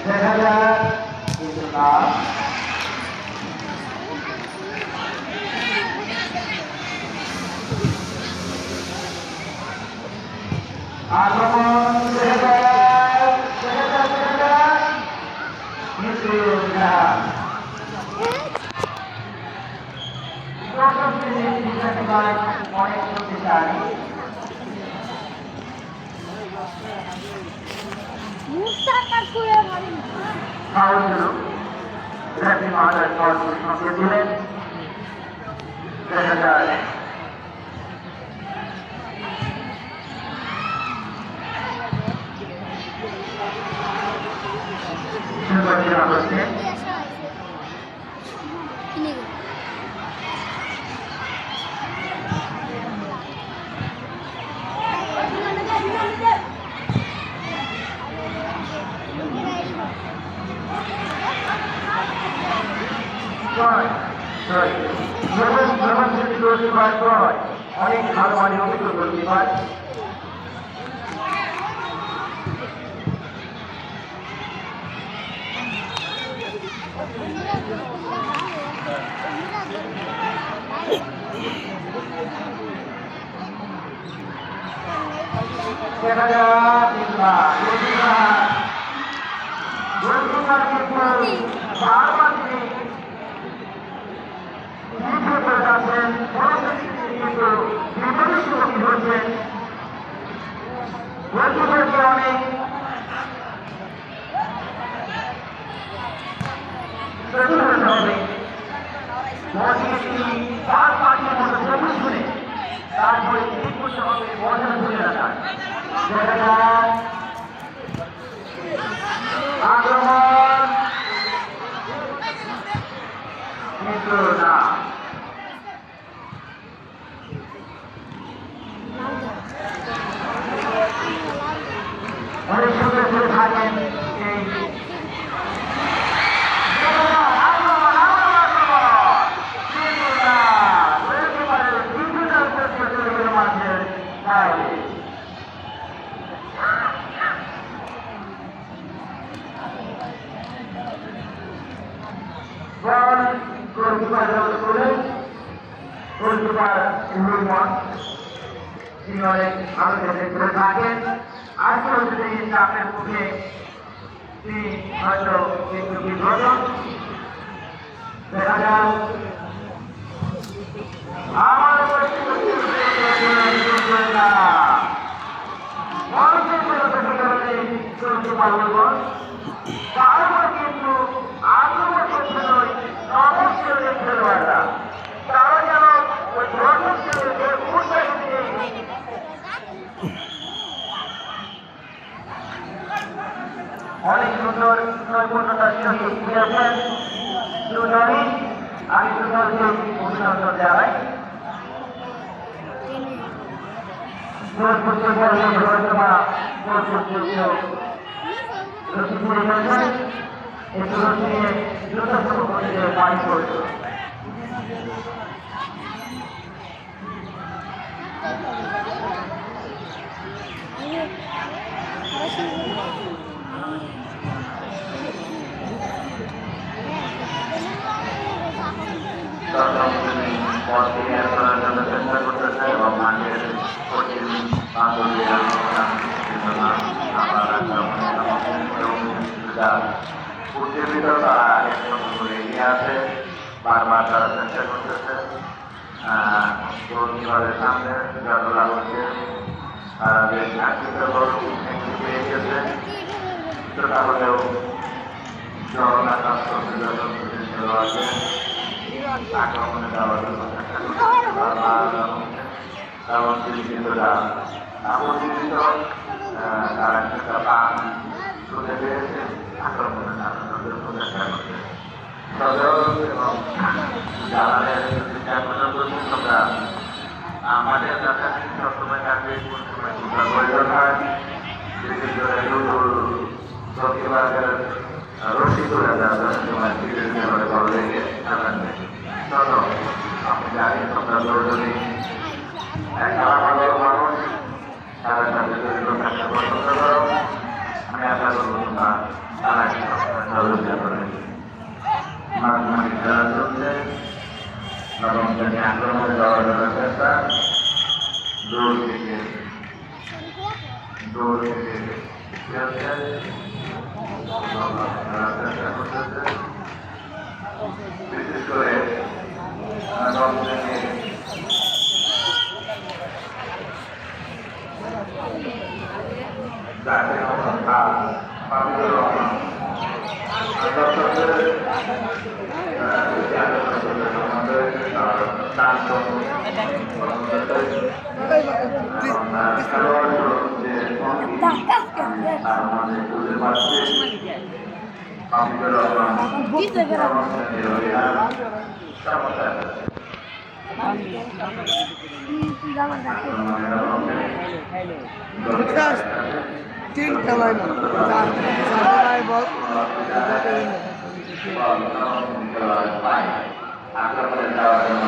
দেখা যাক কিন্তু না আগমন দেখা যাক কিন্তু না অনেক শক্তিশালী খাওয়ার জন্য রেফারি মহোদয় বল সঙ্গে দিলেন দেখা যায় হচ্ছে অনেক ভালো মানে অভিজ্ঞ গোলকিপার দেখা যাক গোলকিপার কিন্তু বারবার তিনি অনেক তারপরে ঠিক করতে হবে মজা ধরে রাখা দেখা যায় আক্রমণ কিন্তু না অনেক সুন্দর করে থাকেন এই তিনি অনেক ভালো করে থাকেন আজকে যদি চাপের মুখে তিনি হয়তো একটু বিব্রত দেখা যাক আমার তারপর কিন্তু আক্রমণ করতে নয় নবশ্রেণীর খেলোয়াড়রা তারা যেন ওই দর্শক শ্রেণীকে উৎসাহিত অনেক সুন্দর নৈপুণ্যতার সাথে খেলেছেন দুজনই আমি দুজনকে অভিনন্দন জানাই পানি করছে চেষ্টা করতেছে এবং মাঠের কঠিন উদ্দীপিত তারা এগিয়ে আছে বারবার তারা চেষ্টা করতেছে গোলকিপারের সামনে যতটা হচ্ছে তারা যে আর্থিক একটি পেয়ে গেছে কিছুটা হলেও জগন্নাথ খেলোয়াড়কে আক্রমণে দেওয়ার জন্য চেষ্টা করছে এবং তিনি কিন্তু অতিরিক্ত তারা একটা পান শুনে পেয়েছে আক্রমণে চেষ্টা করছে এবং জানালের আমরা আমাদের কাছাকাছি সবসময় থাকবে কোন সময় প্রয়োজন হয় বিশেষ করে প্রতিবাদের রশি করে দেওয়ার সময় ভালো লেগে চলো আপনি জানি আমরা প্রয়োজনে একটা ভালো মানুষ তাদের সাথে জড়িত থাকতে পছন্দ করো আমি আশা করবো মাঝমাঝি খেলা চলছে নবম শ্রেণী আক্রমণে যাওয়ার জন্য চেষ্টা দৌড় থেকে খেলছে চেষ্টা করতেছে বিশেষ করে নবম শ্রেণী জাতীয় পাবিদুর রহমান তিন খেলায় না চার বল আক্রমণে যাওয়ার জন্য